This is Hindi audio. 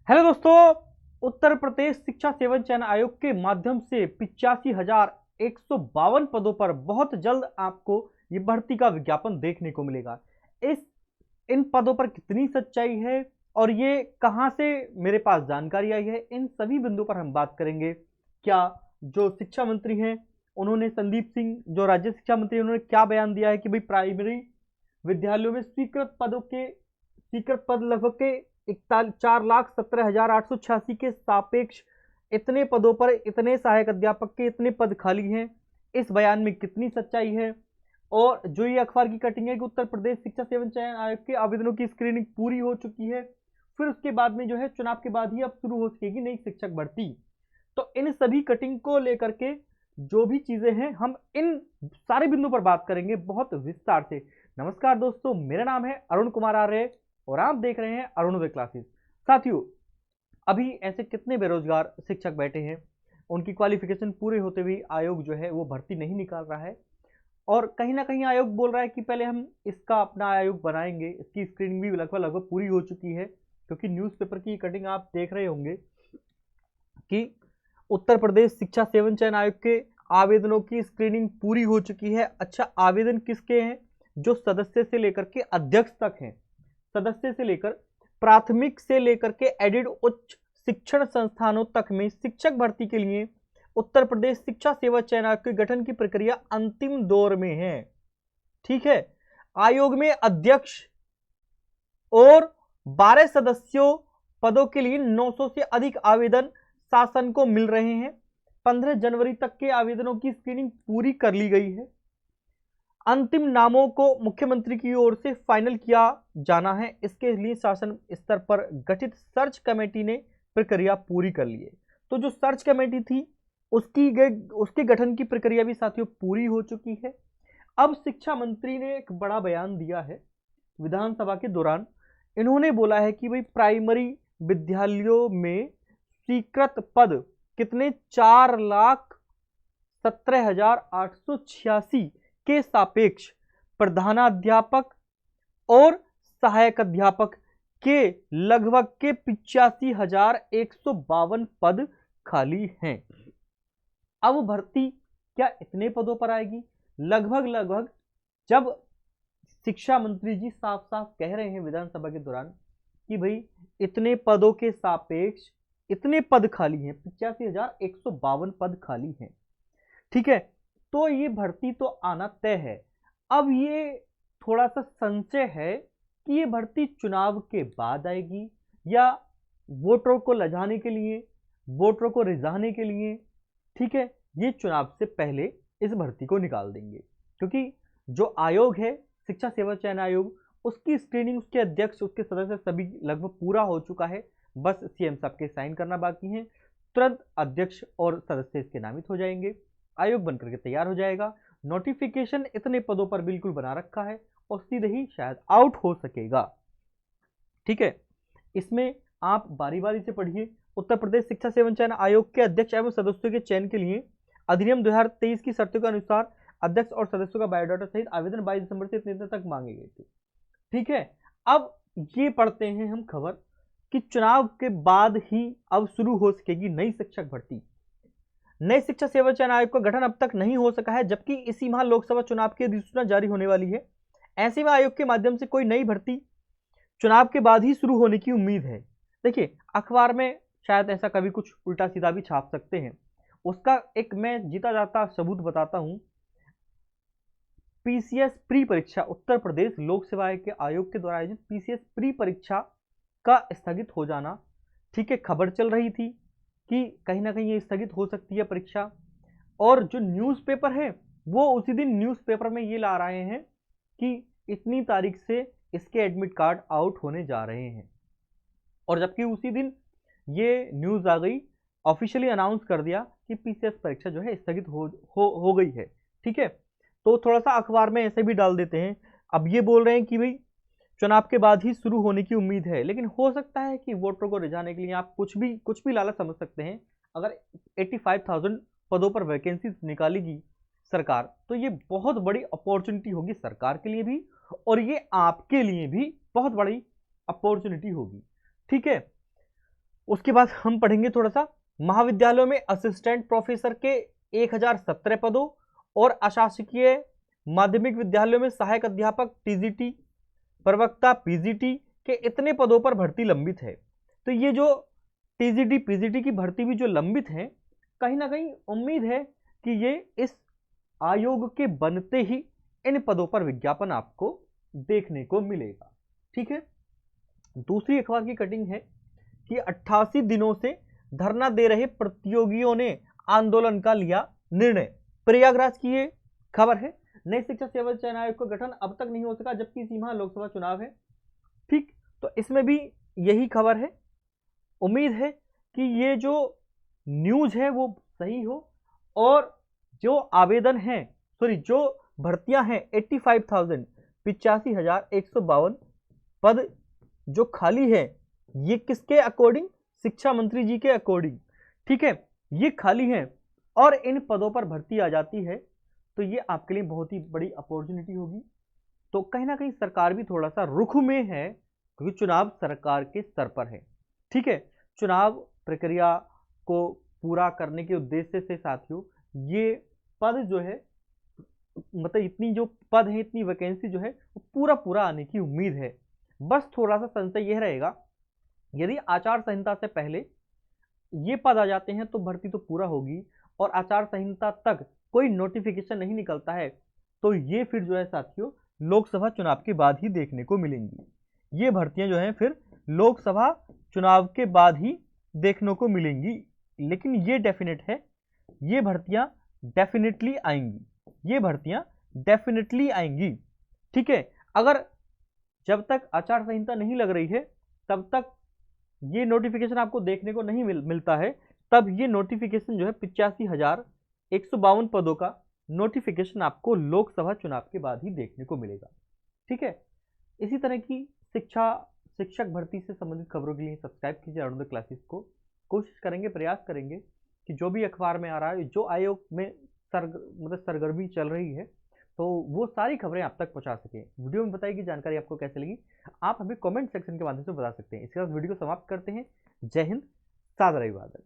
हेलो दोस्तों। उत्तर प्रदेश शिक्षा सेवन चयन आयोग के माध्यम से 85,152 पदों पर बहुत जल्द आपको ये भर्ती का विज्ञापन देखने को मिलेगा। इस इन पदों पर कितनी सच्चाई है और ये कहां से मेरे पास जानकारी आई है, इन सभी बिंदु पर हम बात करेंगे। क्या जो शिक्षा मंत्री हैं उन्होंने, संदीप सिंह जो राज्य शिक्षा मंत्री, उन्होंने क्या बयान दिया है कि भाई प्राइमरी विद्यालयों में स्वीकृत पद लगभग के 4,17,886 के सापेक्ष इतने पदों पर इतने सहायक अध्यापक के इतने पद खाली हैं, इस बयान में कितनी सच्चाई है। और जो ये अखबार की कटिंग है कि उत्तर प्रदेश शिक्षा सेवन चयन आयोग के आवेदनों की स्क्रीनिंग पूरी हो चुकी है, फिर उसके बाद में जो है चुनाव के बाद ही अब शुरू हो सकेगी नई शिक्षक भर्ती। तो इन सभी कटिंग को लेकर के जो भी चीजें हैं हम इन सारे बिंदु पर बात करेंगे बहुत विस्तार से। नमस्कार दोस्तों, मेरा नाम है अरुण कुमार आर्य और आप देख रहे हैं अरुणोदय क्लासेस। साथियों, अभी ऐसे कितने बेरोजगार शिक्षक बैठे हैं, उनकी क्वालिफिकेशन पूरे होते हुए आयोग जो है वो भर्ती नहीं निकाल रहा है। और कहीं ना कहीं आयोग बोल रहा है कि पहले हम इसका अपना आयोग बनाएंगे। इसकी स्क्रीनिंग भी लगभग लगभग पूरी हो चुकी है, क्योंकि न्यूज़पेपर की कटिंग आप देख रहे होंगे कि उत्तर प्रदेश शिक्षा सेवन चयन आयोग के आवेदनों की स्क्रीनिंग पूरी हो चुकी है। अच्छा, आवेदन किसके हैं? जो सदस्य से लेकर के अध्यक्ष तक हैं, सदस्य से लेकर प्राथमिक से लेकर के एडिड उच्च शिक्षण संस्थानों तक में शिक्षक भर्ती के लिए उत्तर प्रदेश शिक्षा सेवा चयन आयोग के गठन की प्रक्रिया अंतिम दौर में है। ठीक है, आयोग में अध्यक्ष और 12 सदस्यों पदों के लिए 900 से अधिक आवेदन शासन को मिल रहे हैं। 15 जनवरी तक के आवेदनों की स्क्रीनिंग पूरी कर ली गई है। अंतिम नामों को मुख्यमंत्री की ओर से फाइनल किया जाना है। इसके लिए शासन स्तर पर गठित सर्च कमेटी ने प्रक्रिया पूरी कर ली है। तो जो सर्च कमेटी थी उसके गठन की प्रक्रिया भी साथियों पूरी हो चुकी है। अब शिक्षा मंत्री ने एक बड़ा बयान दिया है विधानसभा के दौरान। इन्होंने बोला है कि भाई प्राइमरी विद्यालयों में स्वीकृत पद कितने, 4,17,886 के सापेक्ष प्रधानाध्यापक और सहायक अध्यापक के लगभग के 85,152 पद खाली हैं। अब भर्ती क्या इतने पदों पर आएगी? लगभग जब शिक्षा मंत्री जी साफ साफ कह रहे हैं विधानसभा के दौरान कि भाई इतने पदों के सापेक्ष इतने पद खाली हैं, 85,152 पद खाली हैं, ठीक है, तो ये भर्ती तो आना तय है। अब ये थोड़ा सा संशय है कि ये भर्ती चुनाव के बाद आएगी या वोटरों को लजाने के लिए, वोटरों को रिझाने के लिए, ठीक है, ये चुनाव से पहले इस भर्ती को निकाल देंगे। क्योंकि जो आयोग है शिक्षा सेवा चयन आयोग, उसकी स्क्रीनिंग, उसके अध्यक्ष, उसके सदस्य सभी लगभग पूरा हो चुका है। बस सीएम साहब के साइन करना बाकी है। तुरंत अध्यक्ष और सदस्य इसके नामित हो जाएंगे, आयोग बनकर के तैयार हो जाएगा। नोटिफिकेशन इतने पदों पर बिल्कुल बना रखा है और सीधे ही शायद आउट हो सकेगा। ठीक है, इसमें आप बारी बारी से पढ़िए। उत्तर प्रदेश शिक्षा सेवन चयन आयोग के अध्यक्ष एवं सदस्यों के चयन के लिए अधिनियम 2023 की शर्तों के अनुसार अध्यक्ष और सदस्यों का बायोडाटा सहित आवेदन 22 दिसंबर से इतने दिन तक मांगे गए थे। ठीक है, अब ये पढ़ते हैं हम खबर कि चुनाव के बाद ही अब शुरू हो सकेगी नई शिक्षक भर्ती। नए शिक्षा सेवा चयन आयोग का गठन अब तक नहीं हो सका है, जबकि इसी माह लोकसभा चुनाव की अधिसूचना जारी होने वाली है। ऐसे में आयोग के माध्यम से कोई नई भर्ती चुनाव के बाद ही शुरू होने की उम्मीद है। देखिए, अखबार में शायद ऐसा कभी कुछ उल्टा सीधा भी छाप सकते हैं, उसका एक मैं जीता जाता सबूत बताता हूं। पीसीएस प्री परीक्षा, उत्तर प्रदेश लोक सेवा आयोग के द्वारा आयोजित पीसीएस प्री परीक्षा का स्थगित हो जाना, ठीक है, खबर चल रही थी कि कहीं ना कहीं ये स्थगित हो सकती है परीक्षा। और जो न्यूज़पेपर है वो उसी दिन न्यूज़पेपर में ये ला रहे हैं कि इतनी तारीख से इसके एडमिट कार्ड आउट होने जा रहे हैं, और जबकि उसी दिन ये न्यूज़ आ गई, ऑफिशियली अनाउंस कर दिया कि पीसीएस परीक्षा जो है स्थगित हो गई है। ठीक है, तो थोड़ा सा अखबार में ऐसे भी डाल देते हैं। अब ये बोल रहे हैं कि भाई चुनाव के बाद ही शुरू होने की उम्मीद है, लेकिन हो सकता है कि वोटरों को रिझाने के लिए आप कुछ भी लालच समझ सकते हैं। अगर 85,000 पदों पर वैकेंसी निकालेगी सरकार, तो ये बहुत बड़ी अपॉर्चुनिटी होगी सरकार के लिए भी, और ये आपके लिए भी बहुत बड़ी अपॉर्चुनिटी होगी। ठीक है, उसके बाद हम पढ़ेंगे थोड़ा सा महाविद्यालयों में असिस्टेंट प्रोफेसर के 1017 पदों और अशासकीय माध्यमिक विद्यालयों में सहायक अध्यापक टीजीटी प्रवक्ता पीजीटी के इतने पदों पर भर्ती लंबित है। तो ये जो टीजीटी पीजीटी की भर्ती भी जो लंबित है, कहीं ना कहीं उम्मीद है कि ये इस आयोग के बनते ही इन पदों पर विज्ञापन आपको देखने को मिलेगा। ठीक है। दूसरी अखबार की कटिंग है कि 88 दिनों से धरना दे रहे प्रतियोगियों ने आंदोलन का लिया निर्णय। प्रयागराज की ये खबर है। नई शिक्षा सेवा चयन आयोग का गठन अब तक नहीं हो सका, जबकि इसी माह लोकसभा चुनाव है। ठीक, तो इसमें भी यही खबर है। उम्मीद है कि ये जो न्यूज है वो सही हो और जो आवेदन है, सॉरी जो भर्तियां हैं 85,85,152 पद जो खाली है, ये किसके अकॉर्डिंग? शिक्षा मंत्री जी के अकॉर्डिंग। ठीक है, ये खाली है और इन पदों पर भर्ती आ जाती है तो ये आपके लिए बहुत ही बड़ी अपॉर्चुनिटी होगी। तो कहीं ना कहीं सरकार भी थोड़ा सा रुख में है, क्योंकि चुनाव सरकार के सर पर है। ठीक है, चुनाव प्रक्रिया को पूरा करने के उद्देश्य से साथियों ये पद जो है, मतलब इतनी जो पद है, इतनी वैकेंसी जो है वो पूरा पूरा आने की उम्मीद है। बस थोड़ा सा संशय यह रहेगा, यदि आचार संहिता से पहले ये पद आ जाते हैं तो भर्ती तो पूरा होगी, और आचार संहिता तक कोई नोटिफिकेशन नहीं निकलता है तो ये फिर जो है साथियों लोकसभा चुनाव के बाद ही देखने को मिलेंगी। ये भर्तियां जो हैं फिर लोकसभा चुनाव के बाद ही देखने को मिलेंगी। लेकिन ये डेफिनेट है, ये भर्तियां डेफिनेटली आएंगी, ये भर्तियां डेफिनेटली आएंगी। ठीक है, अगर जब तक आचार संहिता नहीं लग रही है तब तक ये नोटिफिकेशन आपको देखने को नहीं मिलता है, तब ये नोटिफिकेशन जो है 85,152 पदों का नोटिफिकेशन आपको लोकसभा चुनाव के बाद ही देखने को मिलेगा। ठीक है, इसी तरह की शिक्षक भर्ती से संबंधित खबरों के लिए सब्सक्राइब कीजिए अरुणोदय क्लासेस को। कोशिश करेंगे, प्रयास करेंगे कि जो भी अखबार में आ रहा है, जो आयोग में सरगर्मी चल रही है, तो वो सारी खबरें आप तक पहुंचा सकें। वीडियो में बताई गई जानकारी आपको कैसे लगी आप हमें कमेंट सेक्शन के माध्यम से बता सकते हैं। इसके बाद वीडियो को समाप्त करते हैं। जय हिंद, सादर अभिवादन।